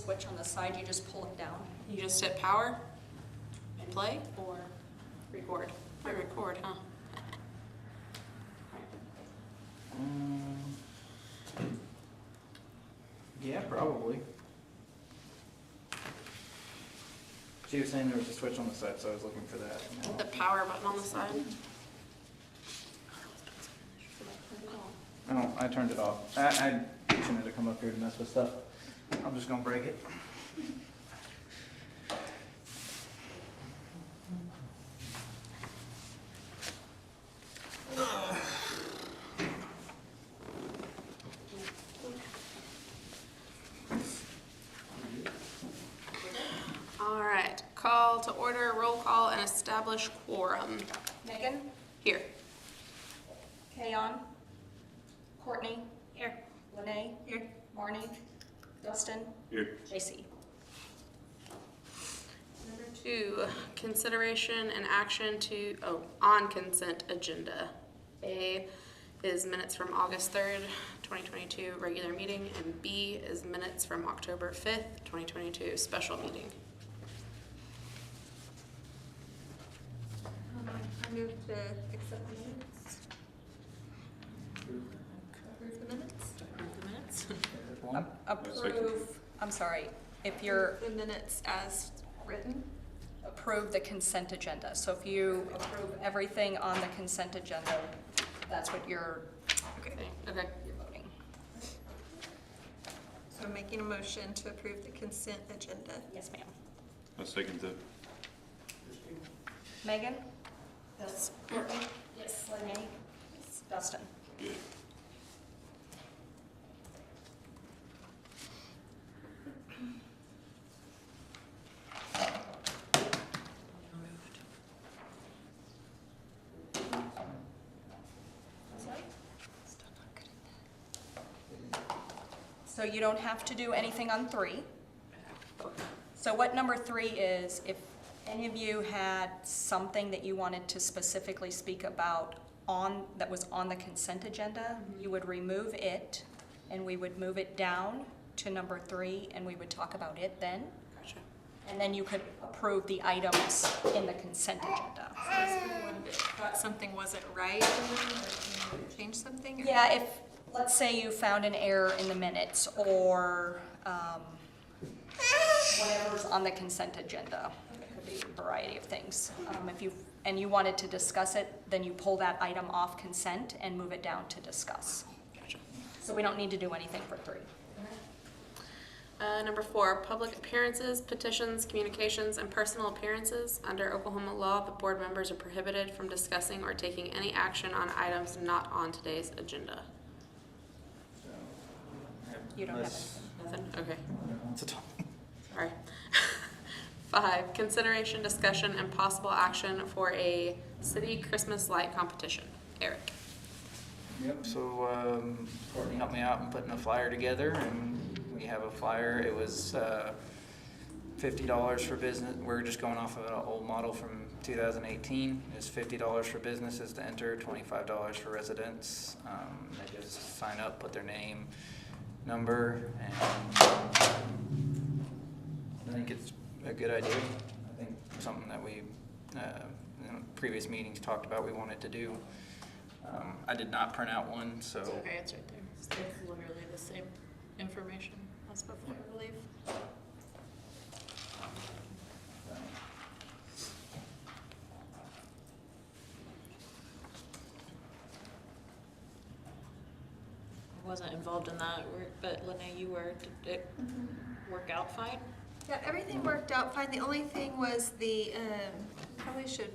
switch on the side, you just pull it down. You just hit power and play or record? I record, huh? Yeah, probably. She was saying there was a switch on the side, so I was looking for that. The power button on the side. Oh, I turned it off. I shouldn't have come up here to mess with stuff. I'm just gonna break it. All right, call to order, roll call, and establish quorum. Megan? Here. Kayon? Courtney? Here. Lene? Here. Marnie? Dustin? Here. JC? Number 2, consideration and action on consent agenda. A is minutes from August 3rd, 2022 regular meeting, and B is minutes from October 5th, 2022 special meeting. I move to accept the minutes. Approve the minutes. Approve the minutes. One. Approve, I'm sorry, if you're, The minutes as written. approve the consent agenda. So if you approve everything on the consent agenda, that's what you're Okay. voting. So I'm making a motion to approve the consent agenda. Yes, ma'am. I second that. Megan? Yes. Courtney? Yes. Lene? Yes. Dustin? Good. So you don't have to do anything on 3. So what number 3 is, if any of you had something that you wanted to specifically speak about that was on the consent agenda, you would remove it, and we would move it down to number 3, and we would talk about it then. Gotcha. And then you could approve the items in the consent agenda. Thought something wasn't right, or change something? or- Yeah, if, let's say you found an error in the minutes, or whatever's on the consent agenda. It could be a variety of things. If you wanted to discuss it, then you pull that item off consent and move it down to discuss. Gotcha. So we don't need to do anything for 3. Number 4, public appearances, petitions, communications, and personal appearances. Under Oklahoma law, the board members are prohibited from discussing or taking any action on items not on today's agenda. You don't have Unless- Nothing? Okay. It's a talk. Sorry. 5, consideration, discussion, and possible action for a city Christmas light competition. Eric. Yep, so Courtney helped me out in putting a flyer together, and we have a flyer. It was $50 for business. We're just going off of an old model from 2018. It's $50 for businesses to enter, $25 for residents. They just sign up, put their name, number, and I think it's a good idea. I think something that we in previous meetings talked about we wanted to do. I did not print out one, so It's okay, it's right there. It's literally the same information as before, I believe. I wasn't involved in that work, but Lene, you were. Did it work out fine? Yeah, everything worked out fine. The only thing was probably should.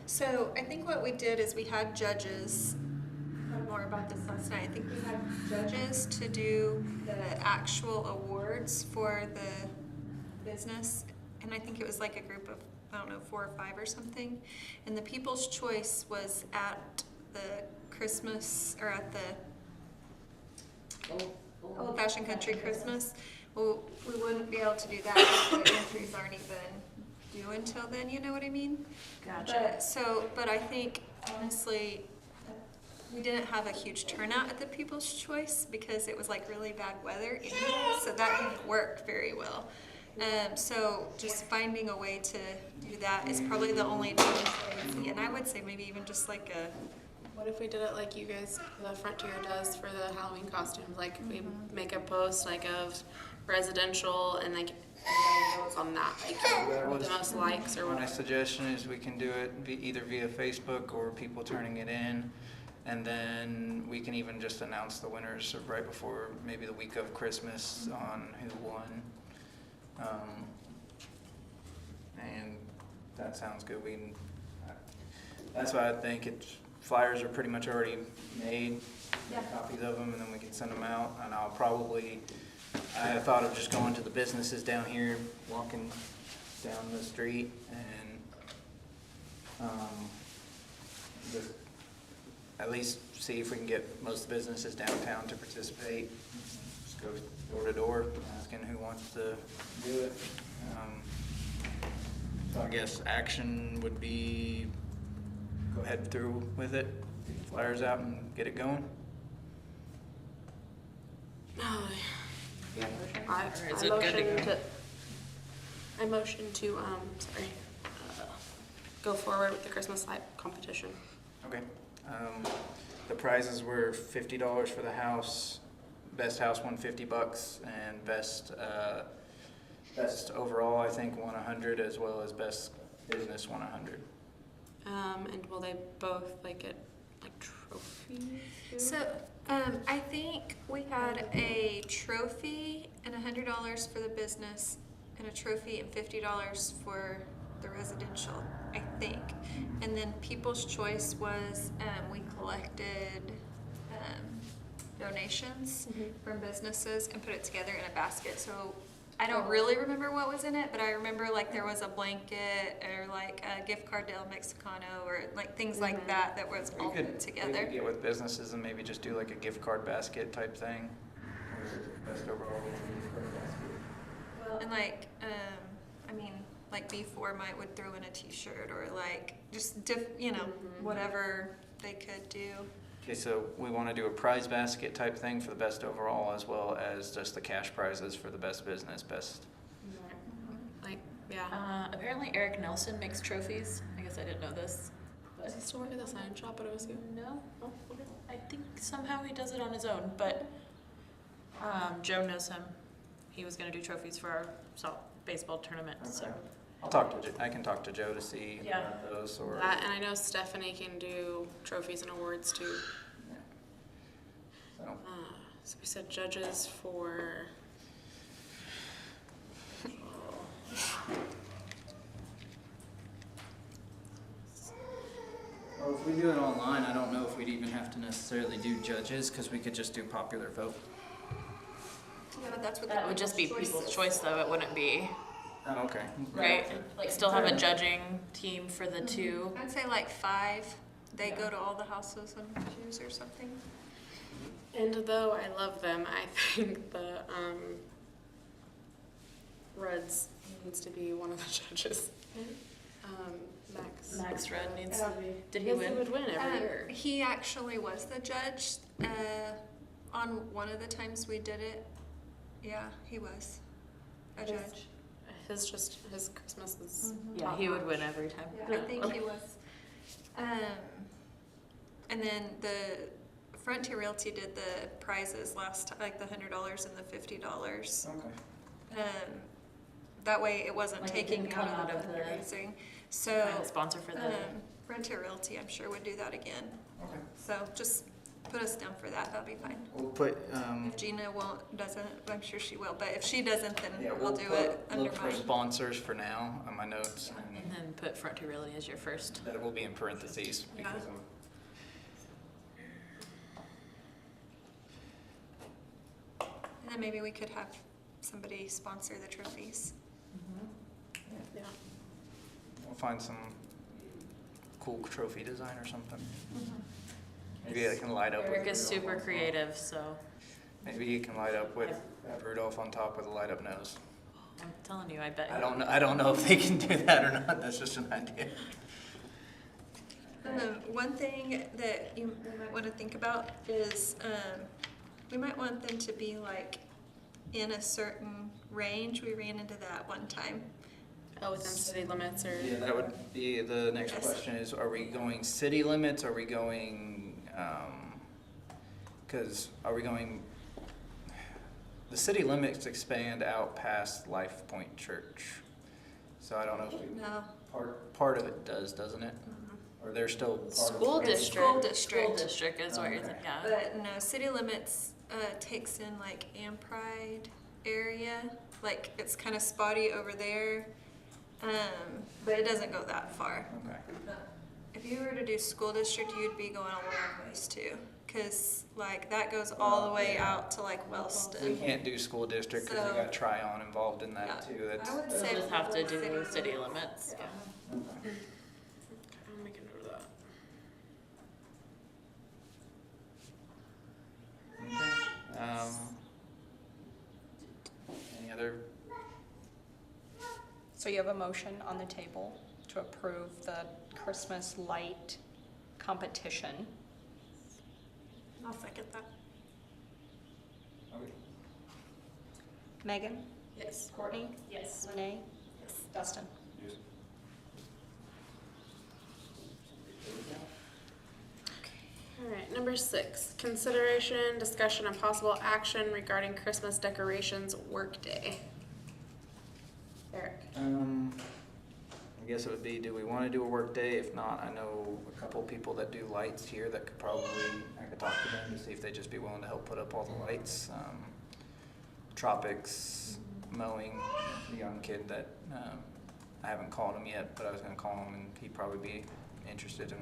So I think what we did is we had judges, I heard more about this last night. I think we had judges to do the actual awards for the business. And I think it was like a group of, I don't know, 4 or 5 or something. And the People's Choice was at the Christmas, or at the Old Fashioned Country Christmas. Well, we wouldn't be able to do that because the entries aren't even due until then, you know what I mean? Gotcha. But I think honestly, we didn't have a huge turnout at the People's Choice because it was like really bad weather anyway, so that didn't work very well. So just finding a way to do that is probably the only change that I would see. And I would say maybe even just like a, What if we did it like you guys, the Frontier does for the Halloween costumes? Like we make a post like of residential and like everybody votes on that, That like was- the most likes or My whatever. suggestion is we can do it either via Facebook or people turning it in. And then we can even just announce the winners right before, maybe the week of Christmas on who won. And that sounds good. That's why I think flyers are pretty much already made, copies of them, and then we can send them out. And I thought of just going to the businesses down here, walking down the street, and just at least see if we can get most businesses downtown to participate. Just go door to door, asking who wants to do it. So I guess action would be go ahead through with it, get the flyers out and get it going. Oh, Yeah. Or is it good to go? I motion to, go forward with the Christmas light competition. Okay. The prizes were $50 for the house, best house won $50, and best overall, I think, won 100, as well as best business won 100. And will they both like get like trophies? too? so, I think we had a trophy and $100 for the business and a trophy and $50 for the residential, I think. And then People's Choice was, we collected, donations from businesses and put it together in a basket. So I don't really remember what was in it, but I remember like there was a blanket or like a gift card to El Mexicano or like things like that was all put We could together. get with businesses and maybe just do like a gift card basket type thing. Or best overall gift card basket. And like, I mean, like B4 would throw in a t-shirt or like just whatever they could do. Okay, so we want to do a prize basket type thing for the best overall, as well as just the cash prizes for the best business, best. Like, yeah. Apparently Eric Nelson makes trophies. I guess I didn't know this. But Does he still work at the sign shop at OSU? no, I think somehow he does it on his own. But Joe knows him. He was gonna do trophies for our baseball tournament. So I can talk to Joe to see Yeah. about those, or. That, and I know Stephanie can do trophies and awards too. So, So we said judges for. well, if we do it online, I don't know if we'd even have to necessarily do judges, because we could just do popular vote. Yeah, but that's what that would just be People's Choice, though. It wouldn't be Oh, okay. right. Like still have a judging team for the two. I'd say like 5. They go to all the houses and choose or something. And though I love them, I think the Reds needs to be one of the judges. Max. Max Red needs Yeah. to be. Did he Yes, he win? would win every year. He actually was the judge on one of the times we did it. Yeah, he was a judge. His Christmas is. Yeah, top he would notch. win every time. Yeah, I think he was. And then the Frontier Realty did the prizes last time, like the $100 and the $50. Okay. That way it wasn't Like it taking didn't out come of the out of the- fundraising. So Find a sponsor for the. Frontier Realty, I'm sure would do that again. Okay. So just put us down for that. That'll be fine. We'll put, If Gina doesn't, I'm sure she will. But if she doesn't, then yeah, we'll do it under look for mine. sponsors for now on my notes, And then put Frontier Realty as your first. and that will be in parentheses because Yeah. of. And then maybe we could have somebody sponsor the trophies. Yeah. We'll find some cool trophy design or something. Maybe I can light up. with Eric is Rudolph super on top. creative, so Maybe you can light up with have Rudolph on top with a light up nose. I'm telling you, I bet. I don't know if they can do that or not. That's just an idea. One thing that you might want to think about is we might want them to be like in a certain range. We ran into that one time. Oh, within city limits or? Yeah, that would be the next Yes. question is, are we going city limits? Are we going, are we going, the city limits expand out past Life Point Church. So I don't know if we, No. part of it does, doesn't it? Or they're still part of School it? It's district. school district. School district is what you're Okay. thinking, yeah. But no, city limits takes in like Pride area. Like it's kind of spotty over there. But it doesn't go that far. Okay. If you were to do school district, you'd be going a long ways too. Cause like that goes all the way out to like We Wellston. can't do school district because So- you got Tryon involved in Yeah. that too. That's, I would We'll say just have to do city city limits, yeah. I'll make a note of that. Any other, So you have a motion on the table to approve the Christmas light competition. I'll second that. Megan? Yes. Courtney? Yes. Renee? Dustin? All right, number 6, consideration, discussion, and possible action regarding Christmas decorations workday. Eric. I guess it would be, do we want to do a work day? If not, I know a couple people that do lights here that could probably, I could talk to them to see if they'd just be willing to help put up all the lights. Tropics, mowing, the young kid that, I haven't called him yet, but I was gonna call him and he'd probably be interested in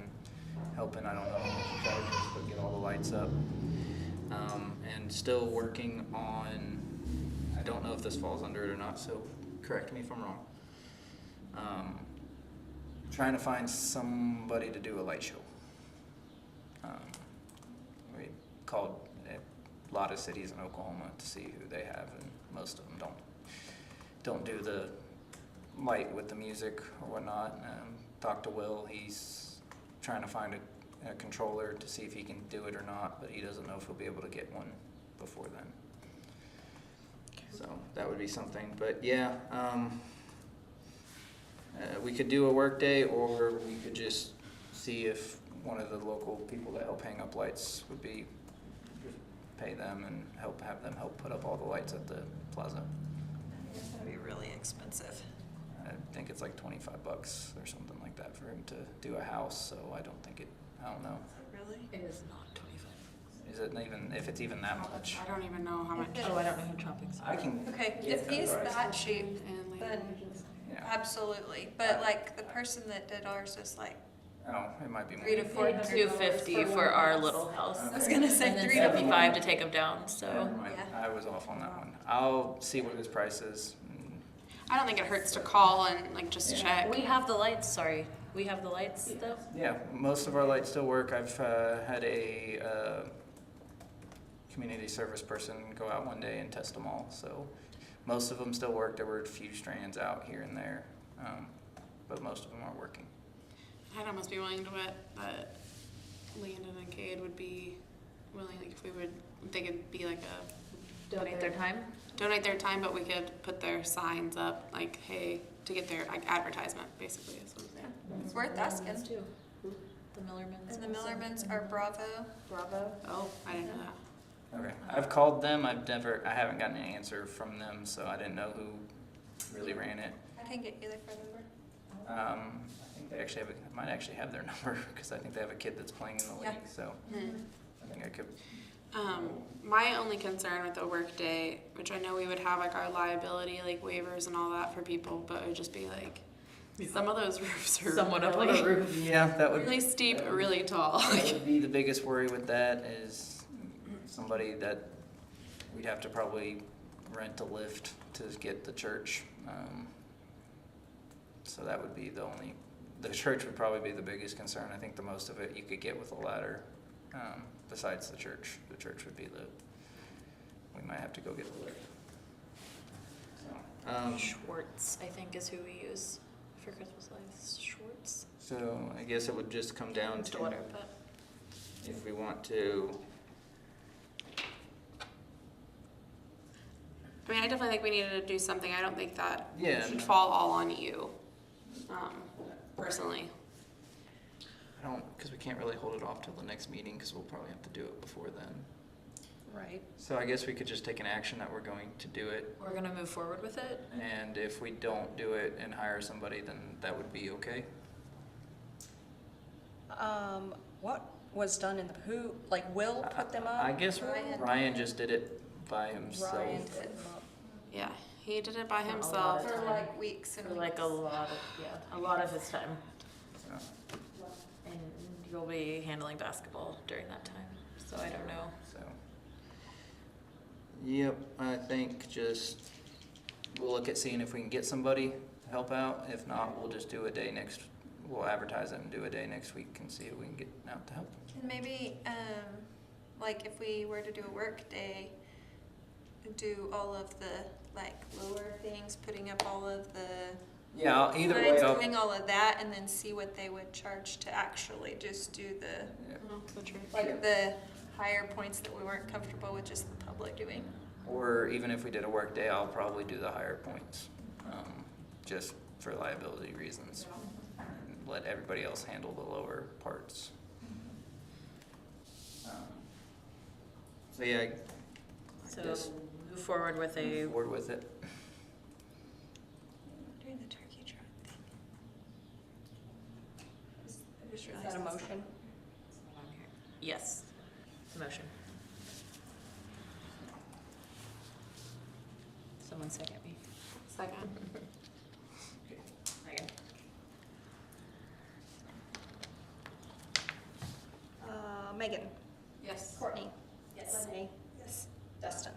helping. I don't know how much he charges, but get all the lights up. And still working on, I don't know if this falls under it or not, so correct me if I'm wrong. Trying to find somebody to do a light show. We called a lot of cities in Oklahoma to see who they have, and most of them don't do the light with the music or whatnot. Talked to Will, he's trying to find a controller to see if he can do it or not, but he doesn't know if he'll be able to get one before then. So that would be something, but yeah, we could do a work day, or we could just see if one of the local people that help hang up lights would be, just pay them and have them help put up all the lights at the plaza. It's gonna be really expensive. I think it's like $25 or something like that for him to do a house, so I don't know. Really? It is not 25. Is it even, if it's even that much? I don't even know how much. Oh, I don't know who Tropics are. I can. Okay, get if the he's prices. that cheap, And then Yeah. absolutely. But like the person that did ours was like Oh, it might be more. 3 to 4 $250 for our little house. I was gonna say And then 3 to 4. 75 to take them down, so. Yeah. I was off on that one. I'll see what his price is. I don't think it hurts to call and like just check. We have the lights, sorry. We have the lights though? Yeah, most of our lights still work. I've had a community service person go out one day and test them all, so most of them still work. There were a few strands out here and there, but most of them are working. I'd almost be willing to bet that Landon and Cade would be willing, like if they could be like Donate their time? donate their time, but we could put their signs up, like, hey, to get their like advertisement, basically. Is what I'm saying. It's worth asking. Too. The Millermans. And the Millermans are Bravo. Bravo. Oh, I didn't know that. Okay, I've called them. I haven't gotten an answer from them, so I didn't know who really ran it. I didn't get either phone number. I think they actually might actually have their number because I think they have a kid that's playing in the league. Yeah. So I think I could. My only concern with the work day, which I know we would have like our liability, like waivers and all that for people, but it would just be like, some of those roofs are Somewhat of really, a roof. Yeah, that would really steep, really tall. that would be the biggest worry with that is somebody that we'd have to probably rent a lift to get the church. So that would be the church would probably be the biggest concern. I think the most of it you could get with a ladder. Besides the church would be we might have to go get the lift. So, Schwartz, I think, is who we use for Christmas lights, shorts. So I guess it would just come down It's to to order, but if we want to, I mean, I definitely think we needed to do something. I don't think that Yeah, should no. fall all on you, personally. I don't, because we can't really hold it off till the next meeting, because we'll probably have to do it before then. Right. So I guess we could just take an action that we're going to do it, we're gonna move forward with it. and if we don't do it and hire somebody, then that would be okay. What was done in the, who, like, Will put them up? I guess Ryan. Ryan just did it by himself. Ryan put them up. Yeah, he did it by For a lot himself. of For time. like weeks and For weeks. like a lot of his time. So, And you'll be handling basketball during that time, so I don't know. so. Yep, I think just, we'll look at seeing if we can get somebody to help out. If not, we'll just do a day we'll advertise it and do a day next week and see if we can get out to help. And maybe, like if we were to do a work day, do all of the like lower things, putting up all of the Yeah, either way, signs, I'll, doing all of that, and then see what they would charge to actually just do the, yeah. like the higher points that we weren't comfortable with just the public doing. Or even if we did a work day, I'll probably do the higher points, just for liability reasons. And let everybody else handle the lower parts. So yeah, So Yes. move forward with a, move forward with it. Doing the turkey trot thing. Is that a motion? yes, motion. Someone second me. Second. Megan. Megan? Yes. Courtney? Yes. Renee? Yes. Dustin?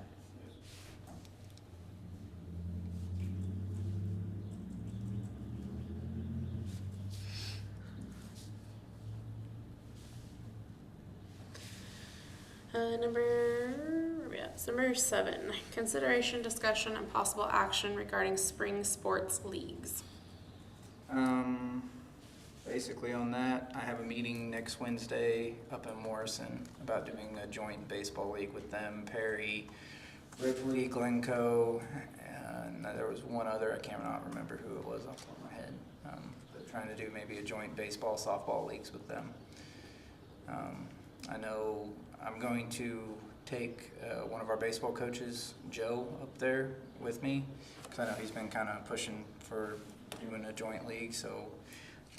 Number 7, consideration, discussion, and possible action regarding spring sports leagues. Basically on that, I have a meeting next Wednesday up in Morrison about doing a joint baseball league with them, Perry, Ripley, Glencoe, and there was one other, I cannot remember who it was off the top of my head. But trying to do maybe a joint baseball, softball leagues with them. I know I'm going to take one of our baseball coaches, Joe, up there with me, because I know he's been kind of pushing for doing a joint league, so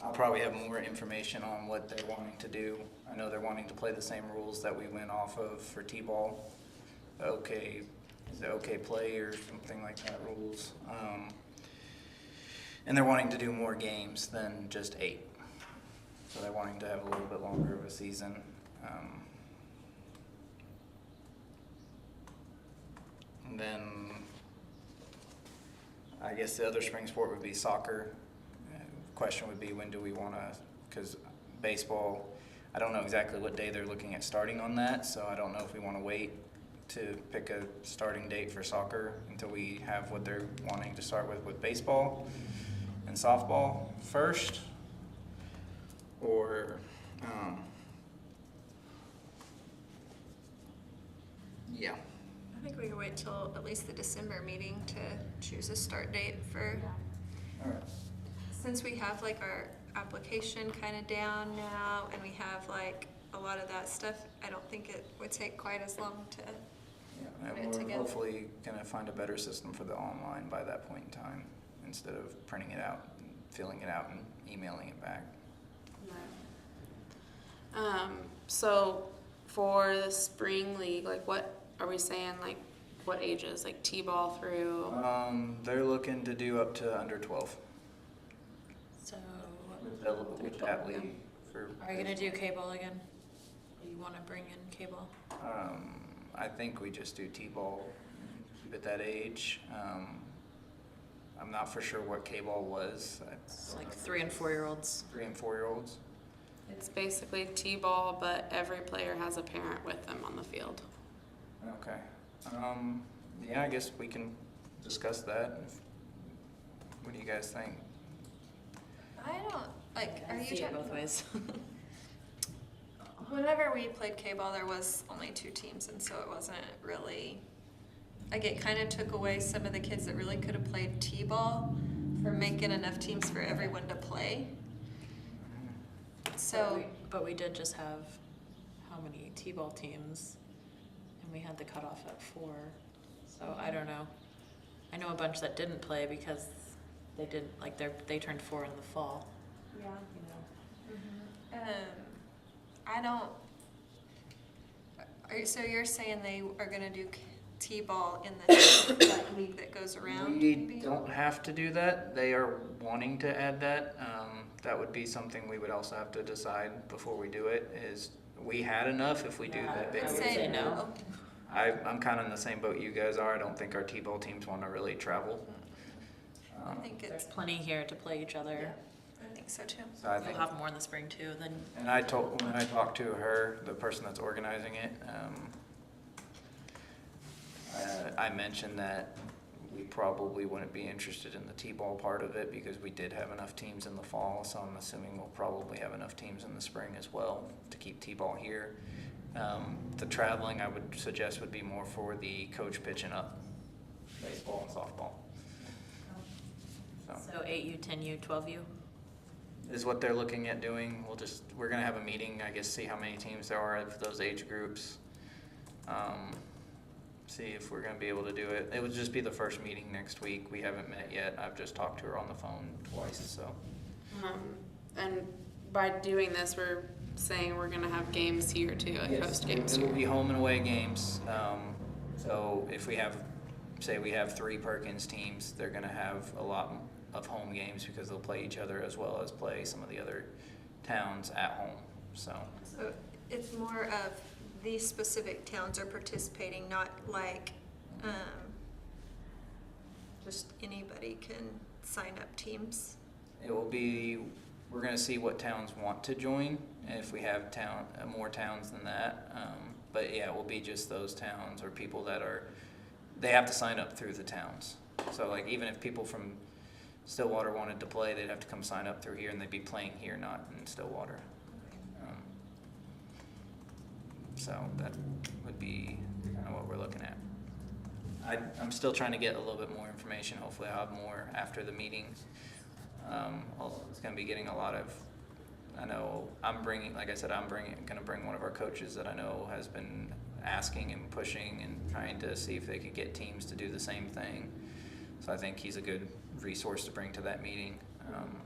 I'll probably have more information on what they're wanting to do. I know they're wanting to play the same rules that we went off of for T-ball. Okay, is it okay play or something like that rules? And they're wanting to do more games than just 8. So they're wanting to have a little bit longer of a season. And then I guess the other spring sport would be soccer. Question would be, when do we want to, because baseball, I don't know exactly what day they're looking at starting on that, so I don't know if we want to wait to pick a starting date for soccer until we have what they're wanting to start with baseball and softball first, or yeah. I think we could wait till at least the December meeting to choose a start date for, All right. since we have like our application kind of down now and we have like a lot of that stuff, I don't think it would take quite as long to, Yeah, Put it and we're together. hopefully gonna find a better system for the online by that point in time, instead of printing it out, and filling it out and emailing it back. So for the spring league, like what are we saying, like what ages, like T-ball through? They're looking to do up to under 12. So, With that league for. are you gonna do K-ball again? Do you wanna bring in K-ball? I think we just do T-ball, keep it that age. I'm not for sure what K-ball was. It's like 3 and 4-year-olds. 3 and 4-year-olds. It's basically T-ball, but every player has a parent with them on the field. Okay. Yeah, I guess we can discuss that. What do you guys think? I don't, like, are I you see it talking both about? ways. Whenever we played K-ball, there was only 2 teams, and so it wasn't really, like, it kind of took away some of the kids that really could have played T-ball from making enough teams for everyone to play. So, But we did just have, how many T-ball teams? And we had the cutoff at 4, so I don't know. I know a bunch that didn't play because they didn't, like, they turned 4 in the fall, yeah. you know. I don't, so you're saying they are gonna do T-ball in the that league that goes around? We maybe? don't have to do that. They are wanting to add that. That would be something we would also have to decide before we do it, is we had enough if we do Yeah, that big. I I'd would say say no. no. I'm kind of in the same boat you guys are. I don't think our T-ball teams want to really travel. I think There's it's, plenty here to play each other. yeah, I think so too. So I We'll think, have more in the spring too, then. and when I talked to her, the person that's organizing it, I mentioned that we probably wouldn't be interested in the T-ball part of it because we did have enough teams in the fall, so I'm assuming we'll probably have enough teams in the spring as well to keep T-ball here. The traveling, I would suggest, would be more for the coach pitching up baseball and softball. So 8U, 10U, 12U? Is what they're looking at doing. We're gonna have a meeting, I guess, see how many teams there are of those age groups. See if we're gonna be able to do it. It would just be the first meeting next week. We haven't met yet. I've just talked to her on the phone twice, so. And by doing this, we're saying we're gonna have games here too, like host games It will here. be home and away games. So if say we have 3 Perkins teams, they're gonna have a lot of home games because they'll play each other as well as play some of the other towns at home, so. So it's more of these specific towns are participating, not like, just anybody can sign up teams. It will be, we're gonna see what towns want to join, and if we have more towns than that. But yeah, it will be just those towns or people that they have to sign up through the towns. So like, even if people from Stillwater wanted to play, they'd have to come sign up through here, and they'd be playing here, not in Stillwater. So that would be kind of what we're looking at. I'm still trying to get a little bit more information. Hopefully I'll have more after the meeting. It's going to be getting a lot of, I know like I said, going to bring one of our coaches that I know has been asking and pushing and trying to see if they could get teams to do the same thing. So I think he's a good resource to bring to that meeting.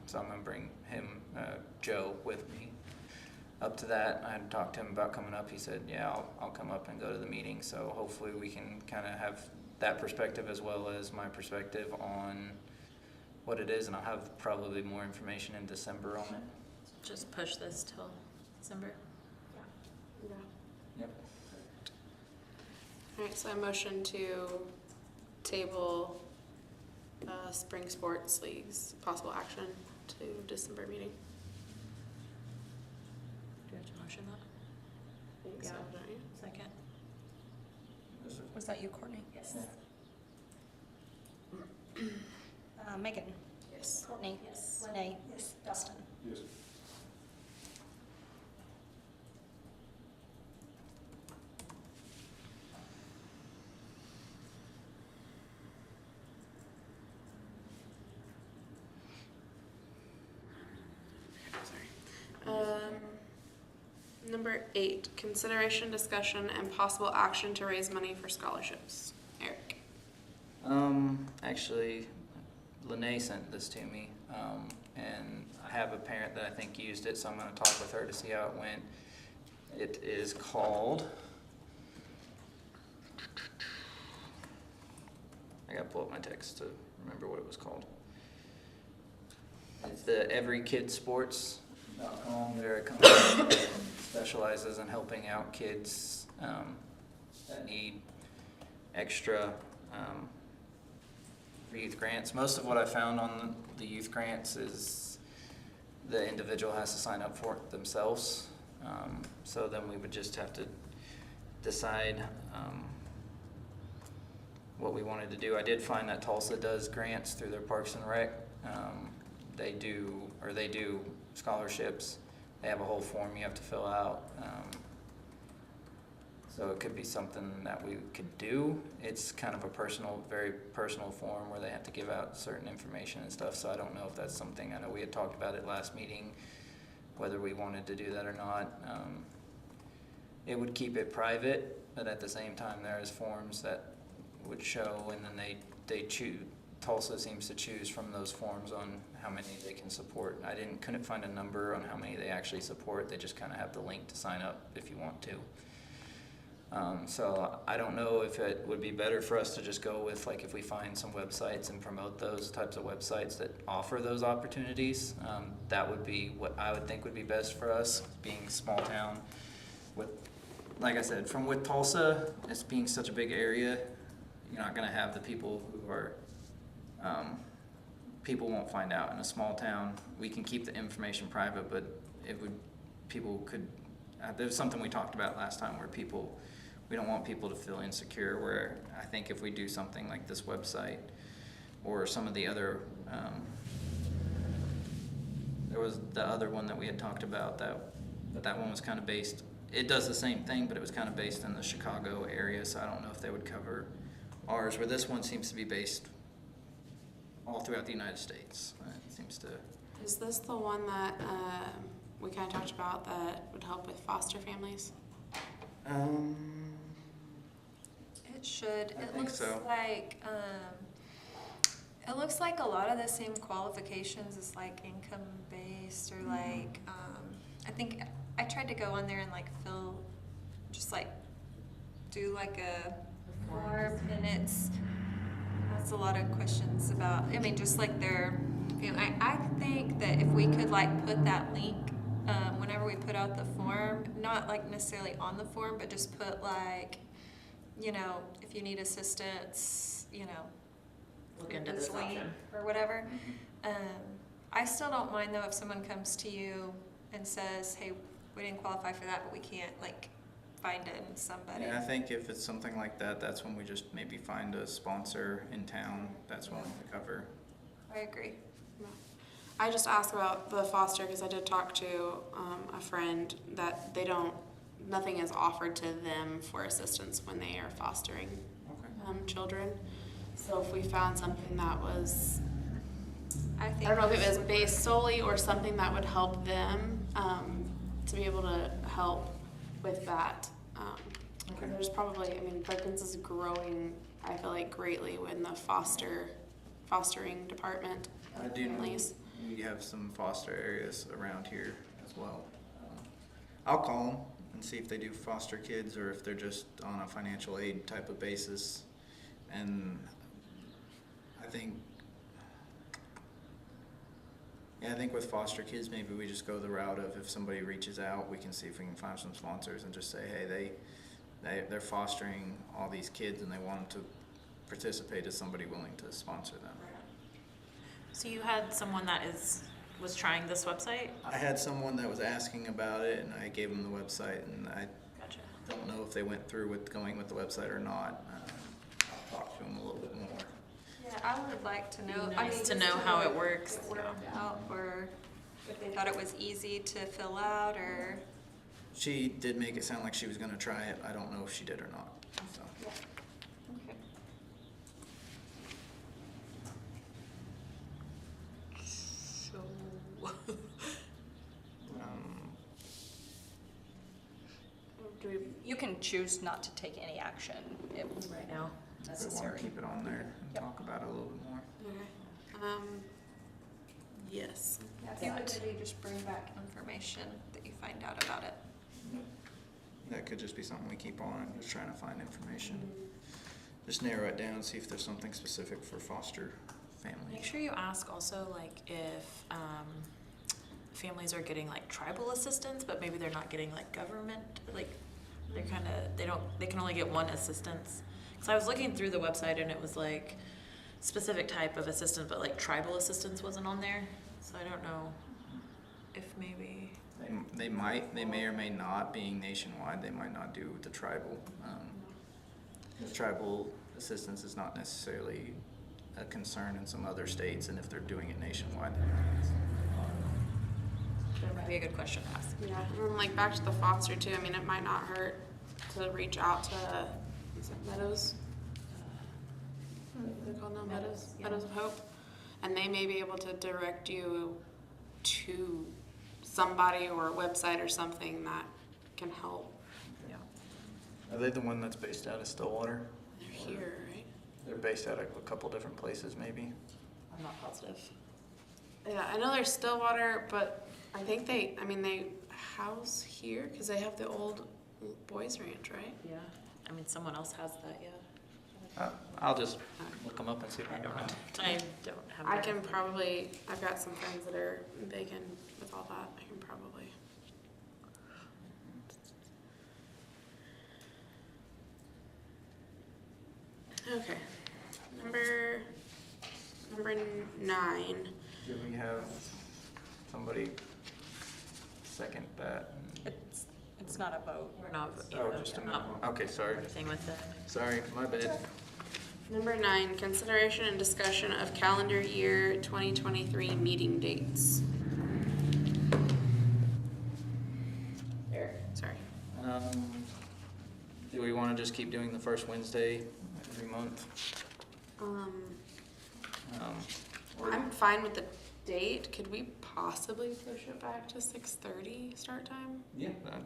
So I'm going to bring him, Joe, with me up to that. I had talked to him about coming up. He said, yeah, I'll come up and go to the meeting. So hopefully we can kind of have that perspective as well as my perspective on what it is, and I'll have probably more information in December on it. Just push this till December. Yep. Alright, so I motion to table spring sports leagues, possible action to December meeting. Do you have to motion that? I think so, Yeah. don't you? Second? Was that you, Courtney? Yes. Megan? Yes. Courtney? Yes. Renee? Yes. Dustin? Yes. Number 8, consideration, discussion, and possible action to raise money for scholarships. Eric. Actually, Lene sent this to me, and I have a parent that I think used it, so I'm gonna talk with her to see how it went. It is called, I gotta pull up my text to remember what it was called. It's the everykidsports.com. They're a company that specializes in helping out kids that need extra youth grants. Most of what I found on the youth grants is the individual has to sign up for it themselves. So then we would just have to decide what we wanted to do. I did find that Tulsa does grants through their Parks and Rec. They do or they do scholarships. They have a whole form you have to fill out. So it could be something that we could do. It's kind of a personal, very personal form where they have to give out certain information and stuff. So I don't know if that's something, I know we had talked about it last meeting, whether we wanted to do that or not. It would keep it private, but at the same time, there's forms that would show, and then they choose. Tulsa seems to choose from those forms on how many they can support. Couldn't find a number on how many they actually support. They just kind of have the link to sign up if you want to. So I don't know if it would be better for us to just go with, like, if we find some websites and promote those types of websites that offer those opportunities. That would be what I would think would be best for us, being a small town. Like I said, with Tulsa, it's being such a big area, you're not gonna have the people who are, people won't find out. In a small town, we can keep the information private, but people could, there's something we talked about last time where we don't want people to feel insecure, where I think if we do something like this website or some of the other, there was the other one that we had talked about, that one was kind of based, it does the same thing, but it was kind of based in the Chicago area, so I don't know if they would cover ours, where this one seems to be based all throughout the United States. It seems to. Is this the one that we kind of talked about that would help with foster families? It should. I It think looks so. like it looks like a lot of the same qualifications as like income based, or like I think I tried to go on there and like do like a form, and it's a lot of questions about, I mean, just like I think that if we could like put that link whenever we put out the form, not like necessarily on the form, but just put like, you know, if you need assistance, you know, Look into this this link option. or whatever. I still don't mind though if someone comes to you and says, hey, we didn't qualify for that, but we can't like find it in somebody. Yeah, I think if it's something like that, that's when we just maybe find a sponsor in town. That's when we cover. I agree. I just asked about the foster because I did talk to a friend that nothing is offered to them for assistance when they are fostering children. So if we found something that was, I don't know if it was based solely or something that would help them to be able to help with that. There's probably, I mean, Perkins is growing, I feel like, greatly in the fostering department. I do know Families. we have some foster areas around here as well. I'll call them and see if they do foster kids or if they're just on a financial aid type of basis. And I think with foster kids, maybe we just go the route of, if somebody reaches out, we can see if we can find some sponsors and just say, hey, they're fostering all these kids and they want them to participate. Is somebody willing to sponsor them? So you had someone that was trying this website? I had someone that was asking about it, and I gave them the website, and I Gotcha. don't know if they went through with going with the website or not. I'll talk to them a little bit more. Yeah, I would like to know. Nice to just know how it if works, it worked out, or if they thought it was easy to fill out, or. She did make it sound like she was going to try it. I don't know if she did or not. So. Okay. So, Do we, You can choose not to take any action if right now. If we want necessary. to keep it on there and Yep. talk about it a little bit more. yes. Yeah, if you would maybe just bring back information that you find out about it. That could just be something we keep on, just trying to find information. Just narrow it down, see if there's something specific for foster Make families. sure you ask also like if families are getting like tribal assistance, but maybe they're not getting like government, like they're kind of, they can only get one assistance. Because I was looking through the website and it was like specific type of assistance, but like tribal assistance wasn't on there. So I don't know if maybe. They may or may not, being nationwide, they might not do the tribal. The tribal assistance is not necessarily a concern in some other states, and if they're doing it nationwide, then be a good question to ask. Yeah, and then like back to the Foster too, I mean, it might not hurt to reach out to, is it Meadows? They're called now Meadows, yeah. Meadows of Hope, and they may be able to direct you to somebody or a website or something that can help. Yeah. Are they the one that's based out of Stillwater? They're here, right? They're based out of a couple different places, maybe. I'm not positive. Yeah, I know they're Stillwater, but I think they house here because they have the old boys ranch, right? Yeah. I mean, someone else has that, yeah. I'll just look them up and see if I I don't know. know. I don't have. I that. can probably, I've got some friends that are big in with all that. I can probably. Okay, number 9. Do we have somebody second that? It's not a vote. We're not, Oh, just a minute. Okay, sorry. Everything with it. Sorry, my bad. Number 9, consideration and discussion of calendar year 2023 meeting dates. There, sorry. Do we want to just keep doing the first Wednesday every month? Or- I'm fine with the date. Could we possibly push it back to 6:30 start time? Yeah, I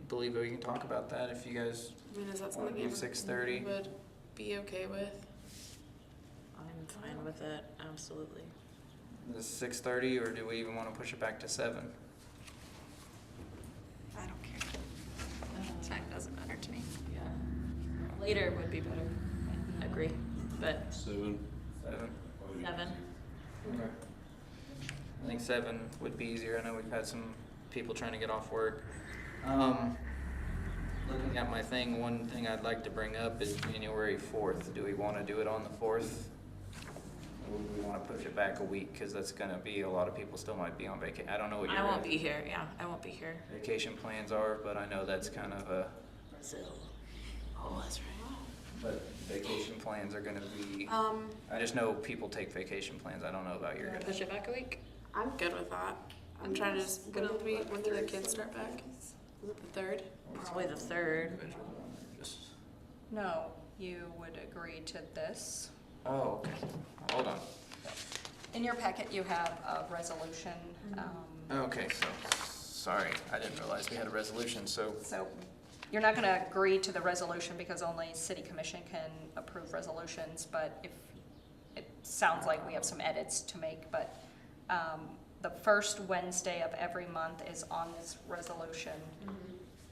believe we can talk about that if you guys I mean, is that want something to you do 6:30. would be okay with? I'm fine with it, absolutely. Is 6:30, or do we even want to push it back to 7? I don't care. Time doesn't matter to me. Yeah. Later would be better. I agree, but 7. 7. Okay. I think 7 would be easier. I know we've had some people trying to get off work. Looking at my thing, one thing I'd like to bring up is January 4th. Do we want to do it on the 4th? Or do we want to push it back a week? Because that's going to be, a lot of people still might be on vacation. I don't know what your I won't be here, yeah, I won't be here. vacation plans are, but I know that's kind of a, Brazil. Oh, that's right. but vacation plans are going to be, Um, I just know people take vacation plans. I don't know about your guys. Push it back a week? I'm good with that. I'm trying to just, when do the kids start back? Is it the 3rd? Probably the 3rd. Just- No, you would agree to this. Oh, okay. Hold on. In your packet, you have a resolution. Okay, so, sorry, I didn't realize we had a resolution, so, So you're not going to agree to the resolution because only city commission can approve resolutions, but if, it sounds like we have some edits to make, but the first Wednesday of every month is on this resolution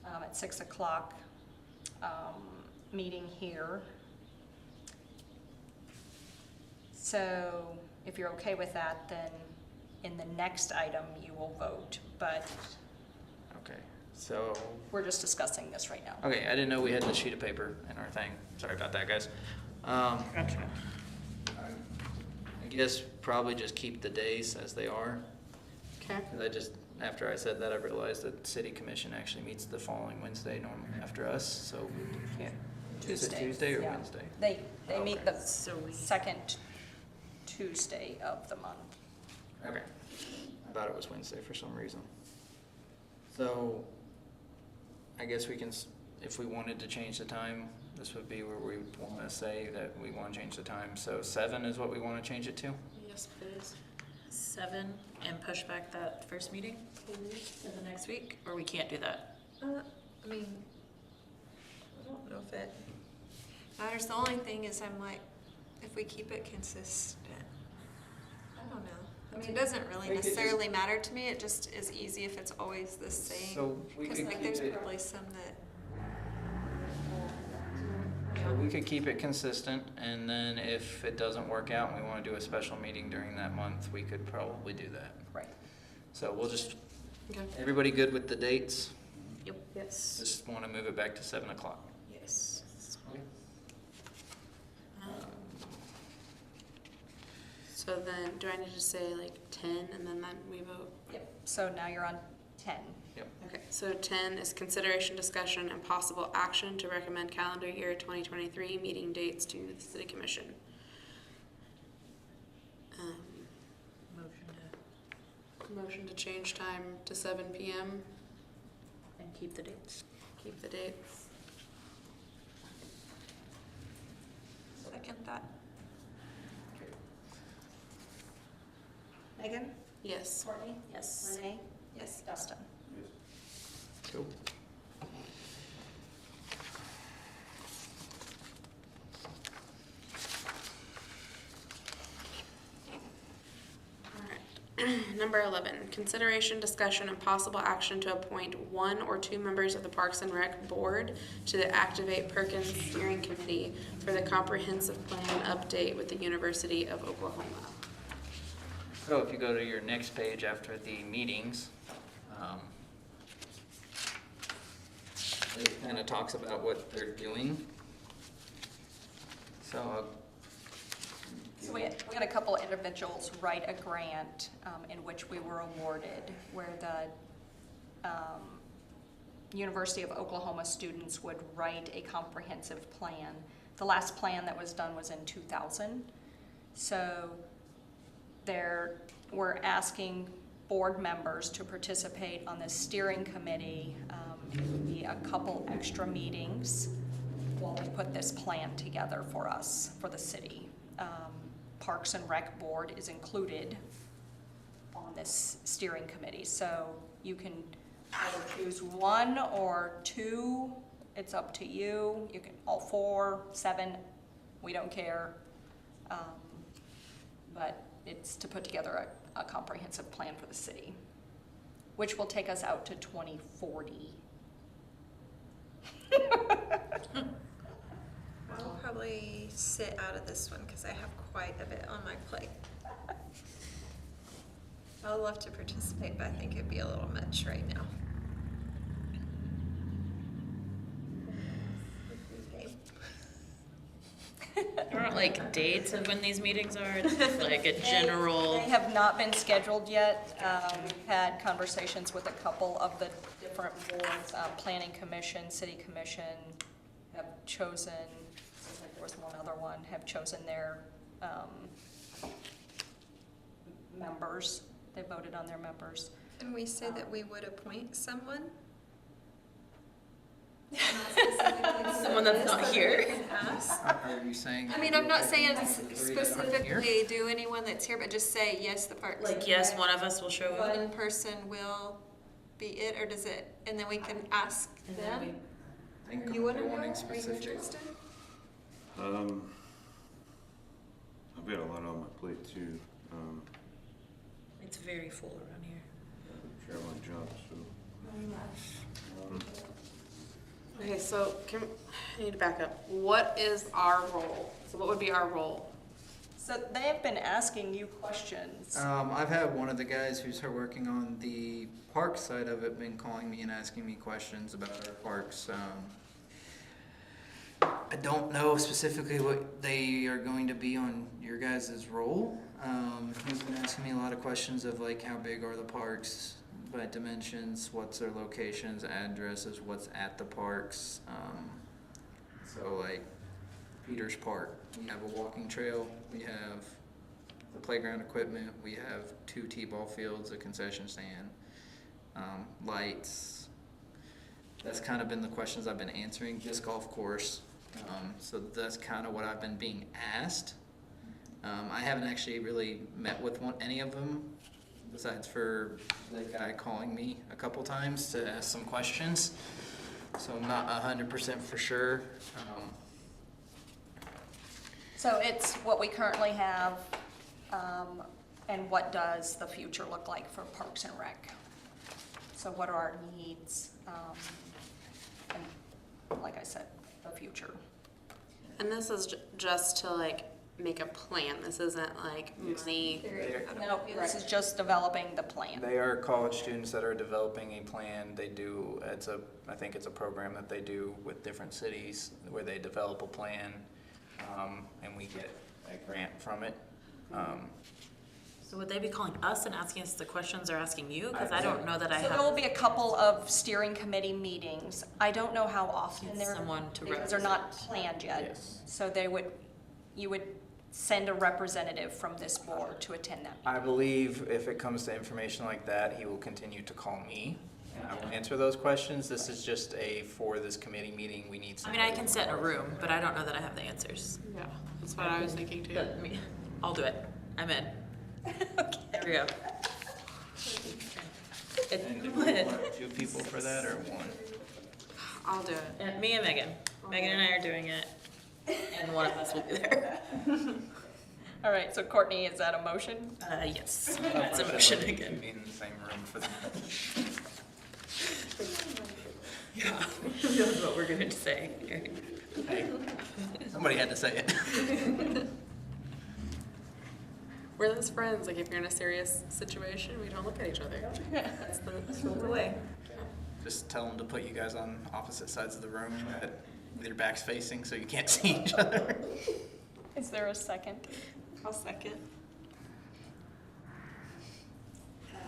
at 6 o'clock, meeting here. So if you're okay with that, then in the next item, you will vote, but okay, so, we're just discussing this right now. okay, I didn't know we had the sheet of paper in our thing. Sorry about that, guys. Gotcha. I guess probably just keep the days as they are. Okay. 'Cause I just, after I said that, I realized that city commission actually meets the following Wednesday normally after us, so we can't. Is it Tuesday or yeah. Wednesday? They meet Okay. the So we- second Tuesday of the month. Okay. I thought it was Wednesday for some reason. So, I guess we can, if we wanted to change the time, this would be where we want to say that we want to change the time. So 7 is what we want to change it to? Yes, please. 7 and push back that first meeting to the next week, or we can't do that? I mean, I don't know if it matters. The only thing is I'm like, if we keep it consistent, I don't know. I mean, it doesn't really We could just- necessarily matter to me. It just is easy if it's always the same. So we Because could like keep there's it, probably some that, so we could keep it consistent, and then if it doesn't work out and we want to do a special meeting during that month, we could probably do that. Right. So we'll just, Okay. everybody good with the dates? Yep. Yes. Just want to move it back to 7 o'clock. Yes. So then, do I need to say like 10 and then we vote? Yep. So now you're on 10. Okay, so 10 is consideration, discussion, and possible action to recommend calendar year 2023 meeting dates to the city commission. Motion to Motion to change time to 7 PM. And keep the dates. Keep the dates. Second that. Megan? Yes. Courtney? Yes. Renee? Yes. Dustin? Cool. Alright. Number 11, consideration, discussion, and possible action to appoint 1 or 2 members of the Parks and Rec Board to the Activate Perkins Steering Committee for the Comprehensive Plan Update with the University of Oklahoma. So if you go to your next page after the meetings, it kind of talks about what they're doing. So, So we had a couple individuals write a grant in which we were awarded, where the University of Oklahoma students would write a comprehensive plan. The last plan that was done was in 2000. So we're asking board members to participate on this steering committee. It would be a couple extra meetings while we put this plan together for us, for the city. Parks and Rec Board is included on this steering committee, so you can either choose 1 or 2. It's up to you. You can all 4, 7. We don't care. But it's to put together a comprehensive plan for the city, which will take us out to 2040. I'll probably sit out of this one because I have quite a bit on my plate. I would love to participate, but I think it'd be a little much right now. There aren't like dates of when these meetings are, it's just like a general. They have not been scheduled yet. We've had conversations with a couple of the different boards, Planning Commission, City Commission have chosen, seems like there was one other one, have chosen their members. They voted on their members. And we say that we would appoint someone? Not specifically Someone that's not so here. that we can ask. are you saying? I mean, I'm not saying Three that aren't here? specifically do anyone that's here, but just say, yes, the Parks. Like, and yes, Rec, one of us will show up. one person will be it, or does it, and then we can ask And then them? I think You wanna they're go? wanting Are you specific. interested? I've got a lot on my plate too. It's very full around here. Traveling jobs, so. Okay, so I need to back up. What is our role? So what would be our role? So they have been asking you questions. I've had one of the guys who's working on the park side of it been calling me and asking me questions about our parks. I don't know specifically what they are going to be on your guys' role. He's been asking me a lot of questions of like how big are the parks by dimensions, what's their locations, addresses, what's at the parks. So like Peters Park, we have a walking trail, we have the playground equipment, we have 2 t-ball fields, a concession stand, lights. That's kind of been the questions I've been answering. Disc golf course. So that's kind of what I've been being asked. I haven't actually really met with any of them, besides for the guy calling me a couple times to ask some questions. So I'm not 100% for sure. So it's what we currently have, and what does the future look like for Parks and Rec? So what are our needs, and like I said, the future. And this is just to like make a plan. This isn't like money. No, this is just developing the plan. They are college students that are developing a plan. They do, I think it's a program that they do with different cities where they develop a plan, and we get a grant from it. So would they be calling us and asking us the questions they're asking you? Because I don't know that I So there will have be a couple of steering committee meetings. I don't know how often Need they're, someone to because they're not planned yet. Yes. So you would send a representative from this board to attend that meeting. I believe if it comes to information like that, he will continue to call me, and I will answer those questions. This is just for this committee meeting, we need I mean, somebody. I can sit in a room, but I don't know that I have the answers. Yeah, that's what I was thinking too. But, I mean, I'll do it. I'm in. There we go. And do we want 2 people for that, or 1? I'll do it. And me and Megan. Megan and I are doing it, and one of us will be there. All right, so Courtney, is that a motion? Yes, that's a motion again. Be in the same room for that. Yeah, that's what we're going to say. Hey, somebody had to say it. We're those friends, like if you're in a serious situation, we don't look at each other. That's the way. Just tell them to put you guys on opposite sides of the room with your backs facing so you can't see each other. Is there a second? I'll second.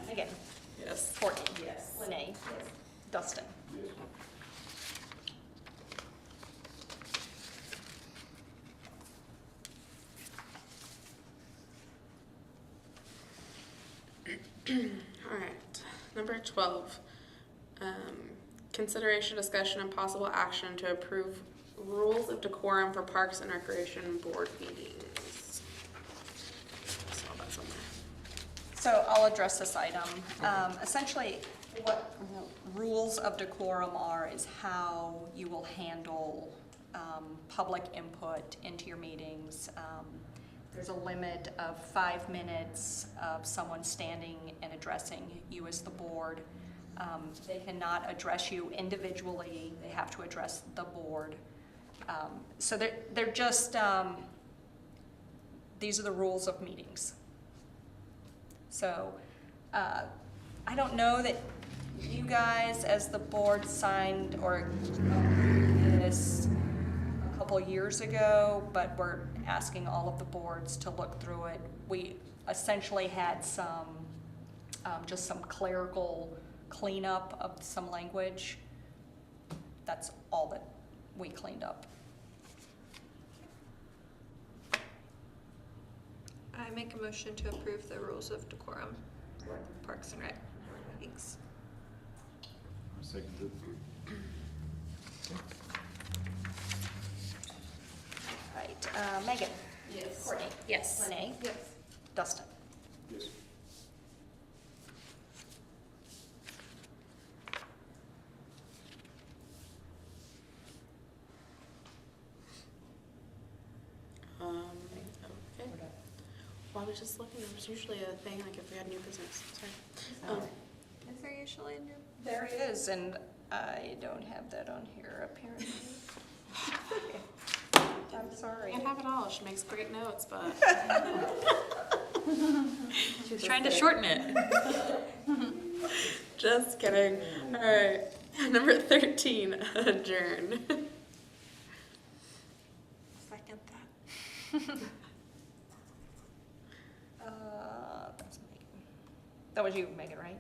Megan? Yes. Courtney? Yes. Lene? Dustin? All right, number 12. Consideration, discussion, and possible action to approve rules of decorum for Parks and Recreation Board meetings. Saw that somewhere. So I'll address this item. Essentially, what rules of decorum are is how you will handle public input into your meetings. There's a limit of 5 minutes of someone standing and addressing you as the board. They cannot address you individually. They have to address the board. So they're just, these are the rules of meetings. So I don't know that you guys as the board signed or this a couple years ago, but we're asking all of the boards to look through it. We essentially had some, just some clerical cleanup of some language. That's all that we cleaned up. I make a motion to approve the rules of decorum for Parks and Rec meetings. Seconded. Right, Megan? Yes. Courtney? Yes. Lene? Yes. Dustin? Yes. Okay. Well, I was just looking, there was usually a thing, like if we had new business, sorry. Is there usually a new? There is, and I don't have that on here apparently. I'm sorry. Can't have it all, she makes great notes, but. She's trying to shorten it. Just kidding. All right, number 13, adjourn. Second that. That's Megan. That was you, Megan, right?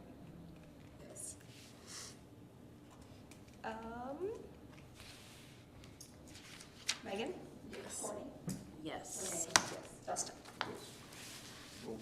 Yes. Megan? Yes. Courtney? Yes. Dustin? Well,